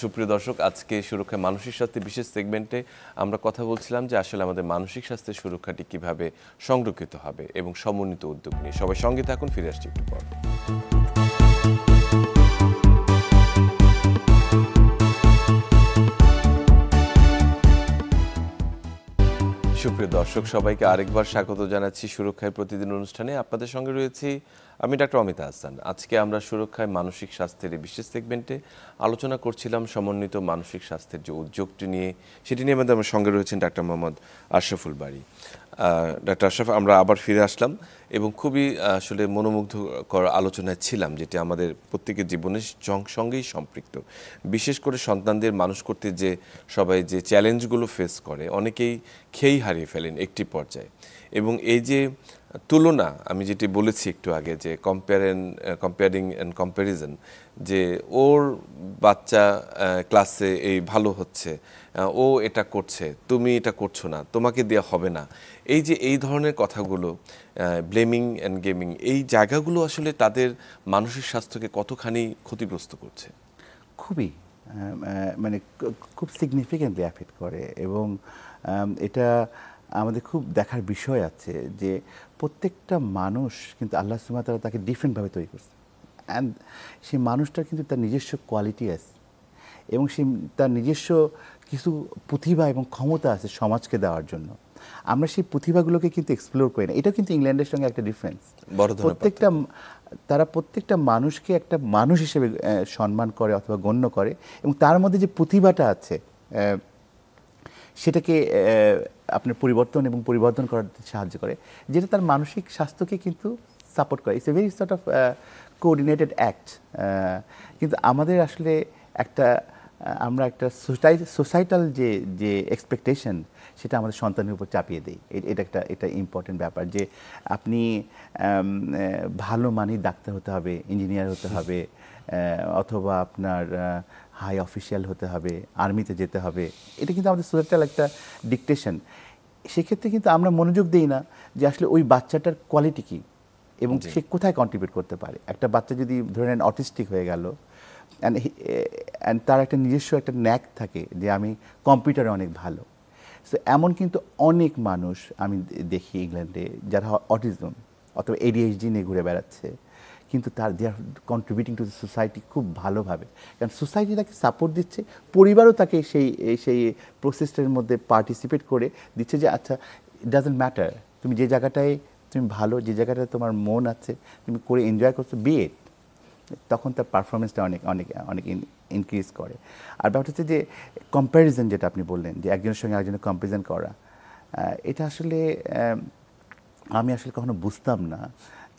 সুপ্রিয় দর্শক, আজকে সুরক্ষা মানসিক স্বাস্থ্যের বিশেষ সেগমেন্টে আমরা কথা বলছিলাম যে আসলে আমাদের মানসিক স্বাস্থ্যের সুরক্ষাটি কিভাবে সংরক্ষিত হবে এবং সমন্বিত উদ্যোগ নিয়ে। সবাই সঙ্গে থাকুন, ফিরে আসছি একটু পর। সুপ্রিয় দর্শক সবাইকে আরেকবার স্বাগত জানাচ্ছি সুরক্ষায় প্রতিদিন অনুষ্ঠানে। আপনাদের সঙ্গে রয়েছি আমি ডাক্তার অমিতা হাসান। আজকে আমরা সুরক্ষায় মানসিক স্বাস্থ্যের এই বিশেষ সেগমেন্টে আলোচনা করছিলাম সমন্বিত মানসিক স্বাস্থ্যের যে উদ্যোগটি নিয়ে, সেটি নিয়ে আমাদের আমার সঙ্গে রয়েছেন ডাক্তার মোহাম্মদ আশরাফুল বারী। ডাক্তার আশরাফ, আমরা আবার ফিরে আসলাম এবং খুবই আসলে মনোমুগ্ধকর আলোচনায় ছিলাম, যেটি আমাদের প্রত্যেকের জীবনের সঙ্গেই সম্পৃক্ত। বিশেষ করে সন্তানদের মানুষ করতে যে সবাই যে চ্যালেঞ্জগুলো ফেস করে, অনেকেই খেই হারিয়ে ফেলেন একটি পর্যায়ে। এবং এই যে তুলনা, আমি যেটি বলেছি একটু আগে, যে কম্পেয়ারিং অ্যান্ড কম্প্যারিজন, যে ওর বাচ্চা ক্লাসে এই ভালো হচ্ছে, ও এটা করছে, তুমি এটা করছো না, তোমাকে দেওয়া হবে না, এই যে এই ধরনের কথাগুলো, ব্লেমিং অ্যান্ড গেমিং, এই জায়গাগুলো আসলে তাদের মানসিক স্বাস্থ্যকে কতখানি ক্ষতিগ্রস্ত করছে? খুবই মানে খুব সিগনিফিক্যান্টলি অ্যাফেক্ট করে। এবং এটা আমাদের খুব দেখার বিষয় আছে যে প্রত্যেকটা মানুষ কিন্তু আল্লাহ সুবহানাহু ওয়া তাআলা তাকে ডিফারেন্টভাবে তৈরি করছে। অ্যান্ড সেই মানুষটার কিন্তু তার নিজস্ব কোয়ালিটি আছে এবং সে তার নিজস্ব কিছু প্রতিভা এবং ক্ষমতা আছে সমাজকে দেওয়ার জন্য। আমরা সেই প্রতিভাগুলোকে কিন্তু এক্সপ্লোর করি না। এটাও কিন্তু ইংল্যান্ডের সঙ্গে একটা ডিফারেন্স। তারা প্রত্যেকটা মানুষকে একটা মানুষ হিসেবে সম্মান করে অথবা গণ্য করে, এবং তার মধ্যে যে প্রতিভাটা আছে সেটাকে আপনার পরিবর্ধন করাতে সাহায্য করে, যেটা তার মানসিক স্বাস্থ্যকে কিন্তু সাপোর্ট করে। It's a very sort of coordinated act. কিন্তু আমাদের আসলে আমরা একটা সোসাইটাল যে এক্সপেকটেশন, সেটা আমাদের সন্তানের উপর চাপিয়ে দেই। এটা ইম্পর্টেন্ট ব্যাপার যে আপনি ভালো মানের ডাক্তার হতে হবে, ইঞ্জিনিয়ার হতে হবে, অথবা আপনার হাই অফিসিয়াল হতে হবে, আর্মিতে যেতে হবে। এটা কিন্তু আমাদের সোসাইটাল একটা ডিকটেশন। সেক্ষেত্রে কিন্তু আমরা মনোযোগ দিই না যে আসলে ওই বাচ্চাটার কোয়ালিটি কী এবং সে কোথায় কন্ট্রিবিউট করতে পারে। একটা বাচ্চা যদি ধরে নেন অটিস্টিক হয়ে গেল, অ্যান্ড তার একটা নিজস্ব একটা ন্যাক থাকে যে আমি কম্পিউটারে অনেক ভালো। সো এমন কিন্তু অনেক মানুষ আমি দেখি ইংল্যান্ডে যারা অটিজম অথবা ADHD নিয়ে ঘুরে বেড়াচ্ছে, কিন্তু they are contributing to the society খুব ভালোভাবে, কারণ সোসাইটি তাকে সাপোর্ট দিচ্ছে, পরিবারও তাকে সেই প্রসেসটার মধ্যে পার্টিসিপেট করে দিচ্ছে যে আচ্ছা, ইট ডাজন্ট ম্যাটার, তুমি যে জায়গাটায় তুমি ভালো, যে জায়গাটায় তোমার মন আছে, তুমি করে এনজয় করছো, বি ইট। তখন তার পারফরমেন্সটা অনেক অনেক অনেক ইনক্রিজ করে। আর ব্যাপারটা হচ্ছে যে কম্প্যারিজন, যেটা আপনি বললেন যে একজনের সঙ্গে আরেকজনের কম্প্যারিজন করা, এটা আসলে আমি আসলে কখনো বুঝতাম না,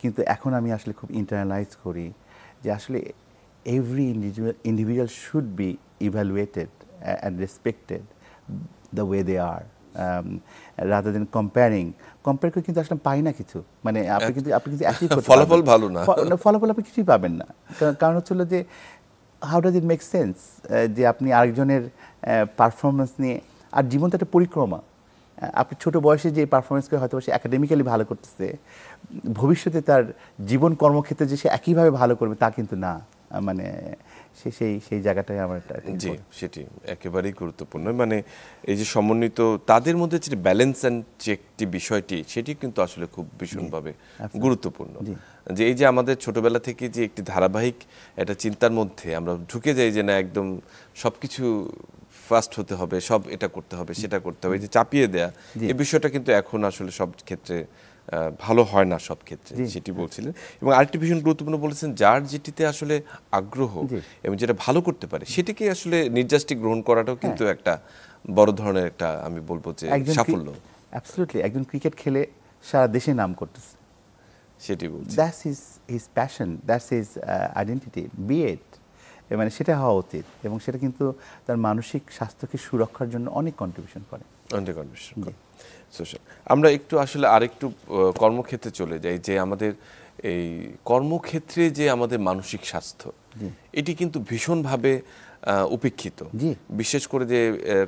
কিন্তু এখন আমি আসলে খুব ইন্টারনালাইজ করি যে আসলে every individual should be evaluated and respected the way they are, rather than compare করে কিন্তু আসলে পাই না কিছু। মানে আপনি কিন্তু অ্যাচিভ করতে ফলাফল ভালো না, ফলাফল আপনি কিছুই পাবেন না। কারণ হচ্ছে যে how does it make sense যে আপনি আরেকজনের পারফরমেন্স নিয়ে, আর জীবন তো একটা পরিক্রমা। আপনি ছোট বয়সে যে পারফরমেন্স করে হয়তো সে একাডেমিক্যালি ভালো করতেছে, ভবিষ্যতে তার জীবন কর্মক্ষেত্রে যে সে একইভাবে ভালো করবে তা কিন্তু না। মানে সেই জায়গাটাই আমার জি, সেটি একেবারেই গুরুত্বপূর্ণ। মানে এই যে সমন্বিত তাদের মধ্যে যে ব্যালেন্স অ্যান্ড যে একটি বিষয়টি, সেটি কিন্তু আসলে খুব ভীষণভাবে গুরুত্বপূর্ণ। যে এই যে আমাদের ছোটবেলা থেকে যে একটি ধারাবাহিক একটা চিন্তার মধ্যে আমরা ঢুকে যাই যে না, একদম সব কিছু ফাস্ট হতে হবে, সব এটা করতে হবে, সেটা করতে হবে, এই যে চাপিয়ে দেয়া, এই বিষয়টা কিন্তু এখন আসলে সব ক্ষেত্রে ভালো হয় না, সব ক্ষেত্রে, সেটি বলছিলেন। এবং আরেকটি ভীষণ গুরুত্বপূর্ণ বলেছেন, যার যেটিতে আসলে আগ্রহ এবং যেটা ভালো করতে পারে সেটিকে আসলে নির্যাসটি গ্রহণ করাটাও কিন্তু একটা বড় ধরনের একটা, আমি বলবো যে সাফল্য। অ্যাবসলিউটলি। একজন ক্রিকেট খেলে সারা দেশে নাম করতেছে, সেটি বলছি, that's his passion, that's his identity, be it. মানে সেটা হওয়া উচিত, এবং সেটা কিন্তু তার মানসিক স্বাস্থ্যকে সুরক্ষার জন্য অনেক কন্ট্রিবিউশন করে। আমরা একটু আসলে আরেকটু কর্মক্ষেত্রে চলে যাই, যে আমাদের এই কর্মক্ষেত্রে যে আমাদের মানসিক স্বাস্থ্য, এটি কিন্তু ভীষণভাবে উপেক্ষিত। বিশেষ করে যে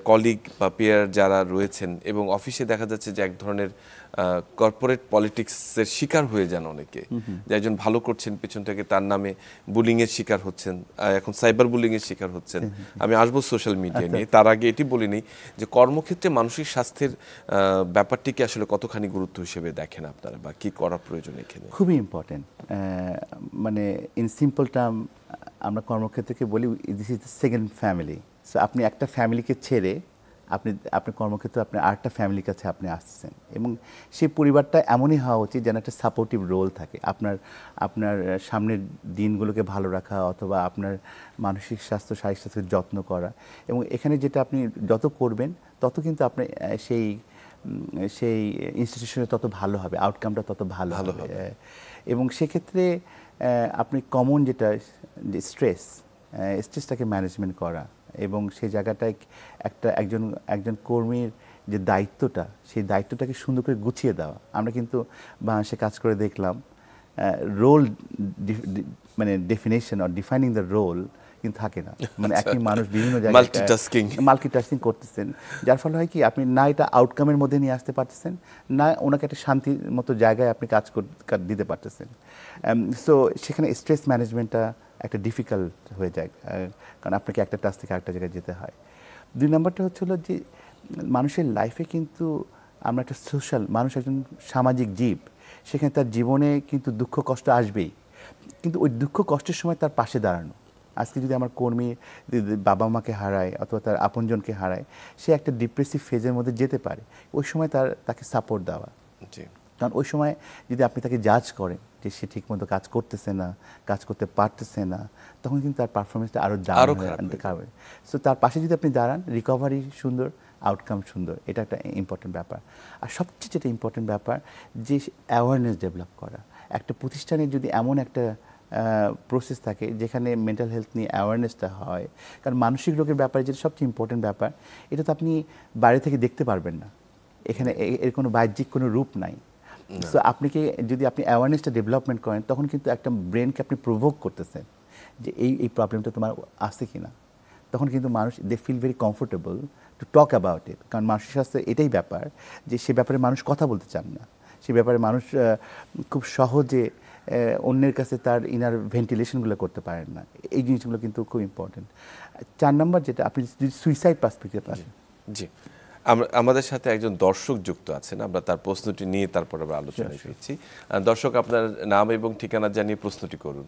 কলিগ বা পেয়ার যারা রয়েছেন, এবং অফিসে দেখা যাচ্ছে যে এক ধরনের কর্পোরেট পলিটিক্সের শিকার হয়ে যান অনেকে, যে একজন ভালো করছেন, পেছন থেকে তার নামে বুলিংয়ের শিকার হচ্ছেন, এখন সাইবার বুলিংয়ের শিকার হচ্ছেন। আমি আসবো সোশ্যাল মিডিয়া নিয়ে, তার আগে এটি বলি নেই যে কর্মক্ষেত্রে মানসিক স্বাস্থ্যের ব্যাপারটিকে আসলে কতখানি গুরুত্ব হিসেবে দেখেন আপনারা, বা কি করা প্রয়োজন এখানে? খুবই ইম্পর্টেন্ট। মানে ইন সিম্পল টার্ম আমরা কর্মক্ষেত্রকে বলি this is the second family. So আপনি একটা ফ্যামিলিকে ছেড়ে আপনি আপনার কর্মক্ষেত্রে আপনি আরেকটা ফ্যামিলির কাছে আপনি আসছেন, এবং সেই পরিবারটা এমনই হওয়া উচিত যেন একটা সাপোর্টিভ রোল থাকে আপনার আপনার সামনের দিনগুলোকে ভালো রাখা, অথবা আপনার মানসিক স্বাস্থ্য শারীরিক স্বাস্থ্যের যত্ন করা। এবং এখানে যেটা আপনি যত করবেন তত কিন্তু আপনি সেই সেই ইনস্টিটিউশনে তত ভালো হবে, আউটকামটা তত ভালো হবে। এবং সেক্ষেত্রে আপনি কমন যেটা স্ট্রেসটাকে ম্যানেজমেন্ট করা, এবং সেই জায়গাটায় একজন কর্মীর যে দায়িত্বটা, সেই দায়িত্বটাকে সুন্দর করে গুছিয়ে দেওয়া। আমরা কিন্তু বাংলাদেশে কাজ করে দেখলাম রোল মানে definition or defining the role কিন্তু থাকে না, মানে একই মানুষ বিভিন্ন জায়গায় মাল্টিটাস্কিং করতেছেন, যার ফলে হয় কি আপনি না এটা আউটকামের মধ্যে নিয়ে আসতে পারতেছেন, না ওনাকে একটা শান্তির মতো জায়গায় আপনি কাজ দিতে পারতেছেন। সো সেখানে স্ট্রেস ম্যানেজমেন্টটা একটা ডিফিকাল্ট হয়ে যায়, কারণ আপনাকে একটা টাস্ক থেকে আরেকটা জায়গায় যেতে হয়। 2 নম্বরটা হচ্ছিল যে মানুষের লাইফে কিন্তু আমরা একটা মানুষ একজন সামাজিক জীব, সেখানে তার জীবনে কিন্তু দুঃখ কষ্ট আসবেই, কিন্তু ওই দুঃখ কষ্টের সময় তার পাশে দাঁড়ানো। আজকে যদি আমার কর্মী বাবা মাকে হারায় অথবা তার আপনজনকে হারায়, সে একটা ডিপ্রেসিভ ফেজের মধ্যে যেতে পারে, ওই সময় তাকে সাপোর্ট দেওয়া। কারণ ওই সময় যদি আপনি তাকে জাজ করেন যে সে ঠিকমতো কাজ করতেছে না, কাজ করতে পারতেছে না, তখন কিন্তু তার পারফরমেন্সটা আরও খারাপ। সো তার পাশে যদি আপনি দাঁড়ান, রিকভারি সুন্দর, আউটকাম সুন্দর, এটা একটা ইম্পর্টেন্ট ব্যাপার। আর সবচেয়ে যেটা ইম্পর্টেন্ট ব্যাপার যে অ্যাওয়ারনেস ডেভেলপ করা। একটা প্রতিষ্ঠানে যদি এমন একটা প্রসেস থাকে যেখানে মেন্টাল হেলথ নিয়ে অ্যাওয়ারনেসটা হয়, কারণ মানসিক রোগের ব্যাপারে যেটা সবচেয়ে ইম্পর্টেন্ট ব্যাপার, এটা তো আপনি বাইরে থেকে দেখতে পারবেন না, এখানে এর কোনো বাহ্যিক কোনো রূপ নাই। সো যদি আপনি অ্যাওয়ারনেসটা ডেভেলপমেন্ট করেন, তখন কিন্তু একটা ব্রেনকে আপনি প্রভোক করতেছেন যে এই প্রবলেমটা তোমার আছে কি না, তখন কিন্তু মানুষ feel very comfortable to talk about it. কারণ মানসিক স্বাস্থ্যের এটাই ব্যাপার যে সে ব্যাপারে মানুষ কথা বলতে চান না, সে ব্যাপারে মানুষ খুব সহজে অন্যের কাছে তার ইনার ভেন্টিলেশনগুলো করতে পারেন না। এই জিনিসগুলো কিন্তু খুব ইম্পর্টেন্ট। 4 নম্বর যেটা, আপনি যদি সুইসাইড পার্সপেক্টিভ আসেন। জি, আমাদের সাথে একজন দর্শক যুক্ত আছেন, আমরা তার প্রশ্নটি নিয়ে তারপর আমরা আলোচনায় ফিরছি। দর্শক, আপনার নাম এবং ঠিকানা জানিয়ে প্রশ্নটি করুন।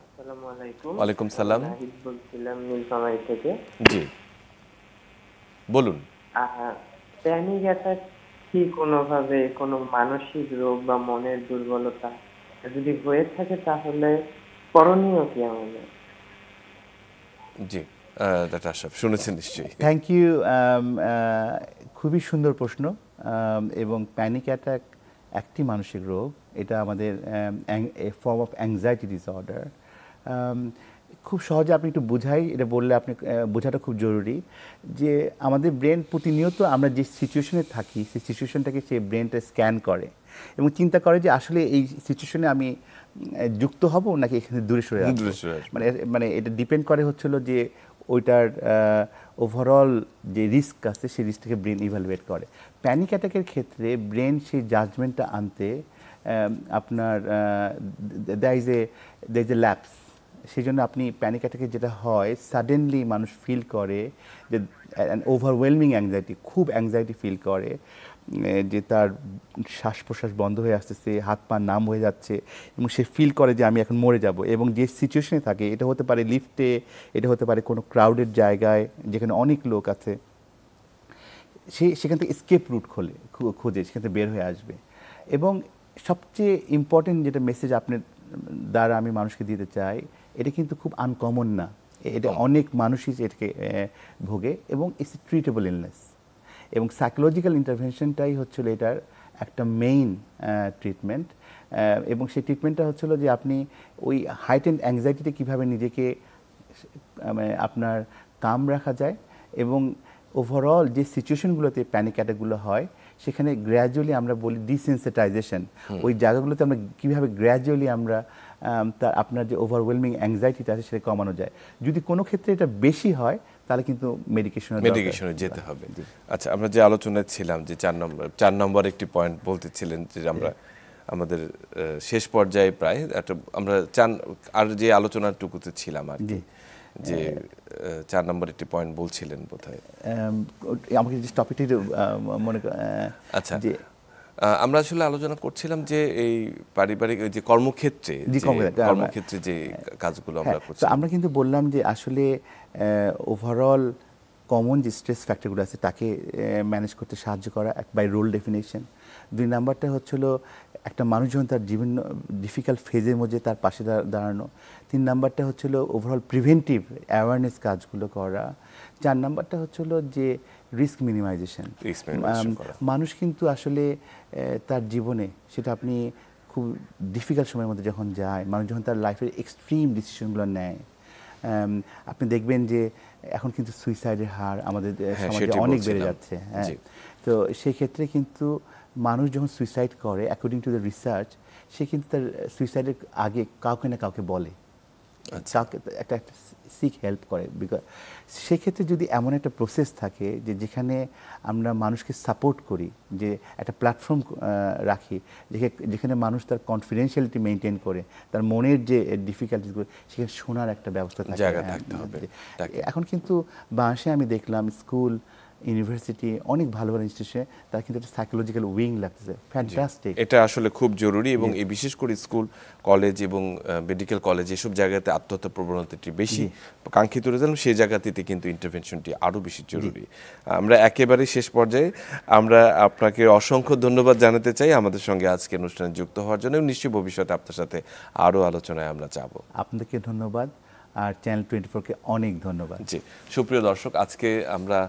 আসসালামু আলাইকুম। ওয়ালাইকুম সালাম। নাহিদ বলছিলাম নীলফামারী থেকে। জি, বলুন। প্যানিক অ্যাটাক কি কোনোভাবে কোনো মানসিক রোগ বা মনের দুর্বলতা, যদি হয়ে থাকে তাহলে করণীয় কি আমাদের? জি, ডাক্তার আশরাফ, শুনেছেন নিশ্চয়ই। Thank you. খুবই সুন্দর প্রশ্ন। এবং প্যানিক অ্যাটাক একটি মানসিক রোগ, এটা আমাদের ফর্ম অফ অ্যাংজাইটি ডিসঅর্ডার। খুব সহজে আপনি একটু বুঝাই, এটা বললে আপনি বোঝাটা খুব জরুরি যে আমাদের ব্রেন প্রতিনিয়ত আমরা যে সিচুয়েশনে থাকি, সেই সিচুয়েশনটাকে সে ব্রেনটা স্ক্যান করে এবং চিন্তা করে যে আসলে এই সিচুয়েশনে আমি যুক্ত হব নাকি এখানে দূরে সরে আসবো। মানে এটা ডিপেন্ড করে হচ্ছিল যে ওইটার ওভারঅল যে রিস্ক আছে, সেই রিস্কটাকে ব্রেন ইভ্যালুয়েট করে। প্যানিক অ্যাটাকের ক্ষেত্রে ব্রেন সেই জাজমেন্টটা আনতে আপনার দ্যার ইজ এ ল্যাপস। সেই জন্য আপনি প্যানিক অ্যাটাকে যেটা হয়, সাডেনলি মানুষ ফিল করে যে ওভারওয়েলমিং অ্যাংজাইটি, খুব অ্যাংজাইটি ফিল করে যে তার শ্বাস প্রশ্বাস বন্ধ হয়ে আসতেছে, হাত পা নাম হয়ে যাচ্ছে, এবং সে ফিল করে যে আমি এখন মরে যাব। এবং যে সিচুয়েশনে থাকে, এটা হতে পারে লিফটে, এটা হতে পারে কোনো ক্রাউডেড জায়গায় যেখানে অনেক লোক আছে, সেখান থেকে স্কেপ রুট খোঁজে, সেখান থেকে বের হয়ে আসবে। এবং সবচেয়ে ইম্পর্টেন্ট যেটা মেসেজ আপনার দ্বারা আমি মানুষকে দিতে চাই, এটা কিন্তু খুব আনকমন না, এটা অনেক মানুষই এটাকে ভোগে, এবং ইটস এ ট্রিটেবল ইলনেস। এবং সাইকোলজিক্যাল ইন্টারভেনশনটাই হচ্ছিল এটার একটা মেইন ট্রিটমেন্ট। এবং সেই ট্রিটমেন্টটা হচ্ছিল যে আপনি ওই হাইটেন্ড অ্যাংজাইটিতে কীভাবে নিজেকে মানে আপনার কাম রাখা যায়, এবং ওভারঅল যে সিচুয়েশনগুলোতে প্যানিক অ্যাটাকগুলো হয়, সেখানে গ্র্যাজুয়ালি আমরা বলি ডিসেন্সিটাইজেশন, ওই জায়গাগুলোতে আমরা কীভাবে গ্র্যাজুয়ালি আমরা আপনার যে ওভারওয়েলমিং অ্যাংজাইটিটা আছে সেটা কমানো যায়। যদি কোনো ক্ষেত্রে এটা বেশি হয়, তাহলে কিন্তু মেডিকেশনে যেতে হবে। আচ্ছা, আমরা যে আলোচনায় ছিলাম যে 4 নম্বর একটি পয়েন্ট বলতেছিলেন যে আমরা আমাদের শেষ পর্যায়ে প্রায় আমরা আর যে আলোচনাটুকুতে ছিলাম আর কি, যে 4 নম্বর একটি পয়েন্ট বলছিলেন বোধহয়, আমাকে যে টপিকটি মনে আচ্ছা, আমরা আসলে আলোচনা করছিলাম যে এই পারিবারিক যে কর্মক্ষেত্রে যে কাজগুলো আমরা করছি, আমরা কিন্তু বললাম যে আসলে ওভারঅল কমন যে স্ট্রেস ফ্যাক্টরগুলো আছে তাকে ম্যানেজ করতে সাহায্য করা বাই রোল ডেফিনেশন। 2 নাম্বারটা হচ্ছিল একটা মানুষ যখন তার বিভিন্ন ডিফিকাল্ট ফেজের মধ্যে তার পাশে দাঁড়ানো। 3 নাম্বারটা হচ্ছিল ওভারঅল প্রিভেন্টিভ অ্যাওয়ারনেস কাজগুলো করা। 4 নাম্বারটা হচ্ছিল যে রিস্ক মিনিমাইজেশন। মানুষ কিন্তু আসলে তার জীবনে সেটা আপনি খুব ডিফিকাল্ট সময়ের মধ্যে যখন যায়, মানুষ যখন তার লাইফের এক্সট্রিম ডিসিশনগুলো নেয়, আপনি দেখবেন যে এখন কিন্তু সুইসাইডের হার আমাদের সমাজে অনেক বেড়ে যাচ্ছে। হ্যাঁ, তো সেই ক্ষেত্রে কিন্তু মানুষ যখন সুইসাইড করে অ্যাকর্ডিং টু দ্য রিসার্চ, সে কিন্তু তার সুইসাইডের আগে কাউকে না কাউকে বলে, কাউকে একটা সিক হেল্প করে। বিকজ সেক্ষেত্রে যদি এমন একটা প্রসেস থাকে যে যেখানে আমরা মানুষকে সাপোর্ট করি, যে একটা প্ল্যাটফর্ম রাখি যেখানে মানুষ তার কনফিডেন্সিয়ালিটি মেনটেন করে, তার মনের যে ডিফিকাল্টিসগুলো সেখানে শোনার একটা ব্যবস্থা থাকে। এখন কিন্তু বাংলাদেশে আমি দেখলাম স্কুল, ইউনিভার্সিটি, অনেক ভালো ভালো ইনস্টিটিউশনে তার কিন্তু একটা সাইকোলজিক্যাল উইং লাগতেছে। ফ্যান্টাস্টিক, এটা আসলে খুব জরুরি। এবং এই বিশেষ করে স্কুল, কলেজ এবং মেডিকেল কলেজ এসব জায়গাতে আত্মহত্যা প্রবণতাটি বেশি কাঙ্ক্ষিত রেজাল্ট, সেই জায়গাটিতে কিন্তু ইন্টারভেনশনটি আরও বেশি জরুরি। আমরা একেবারে শেষ পর্যায়ে আমরা আপনাকে অসংখ্য ধন্যবাদ জানাতে চাই আমাদের সঙ্গে আজকে অনুষ্ঠানে যুক্ত হওয়ার জন্য। নিশ্চয়ই ভবিষ্যতে আপনার সাথে আরও আলোচনায় আমরা যাব। আপনাদেরকে ধন্যবাদ, আর চ্যানেল 24-কে অনেক ধন্যবাদ। জি, সুপ্রিয় দর্শক, আজকে আমরা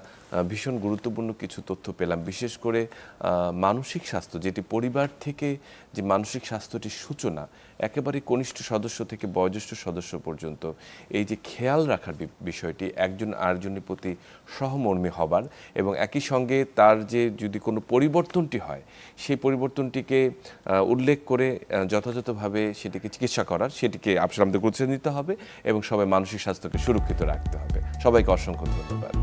ভীষণ গুরুত্বপূর্ণ কিছু তথ্য পেলাম, বিশেষ করে মানসিক স্বাস্থ্য, যেটি পরিবার থেকে যে মানসিক স্বাস্থ্যটির সূচনা, একেবারে কনিষ্ঠ সদস্য থেকে বয়োজ্যেষ্ঠ সদস্য পর্যন্ত এই যে খেয়াল রাখার বিষয়টি, একজন আরেকজনের প্রতি সহমর্মী হবার, এবং একই সঙ্গে তার যে যদি কোনো পরিবর্তনটি হয় সেই পরিবর্তনটিকে উল্লেখ করে যথাযথভাবে সেটিকে চিকিৎসা করার, সেটিকে আসলে আমাদের গুরুত্ব দিতে হবে এবং সবাই মানসিক স্বাস্থ্যকে সুরক্ষিত রাখতে হবে। সবাইকে অসংখ্য ধন্যবাদ।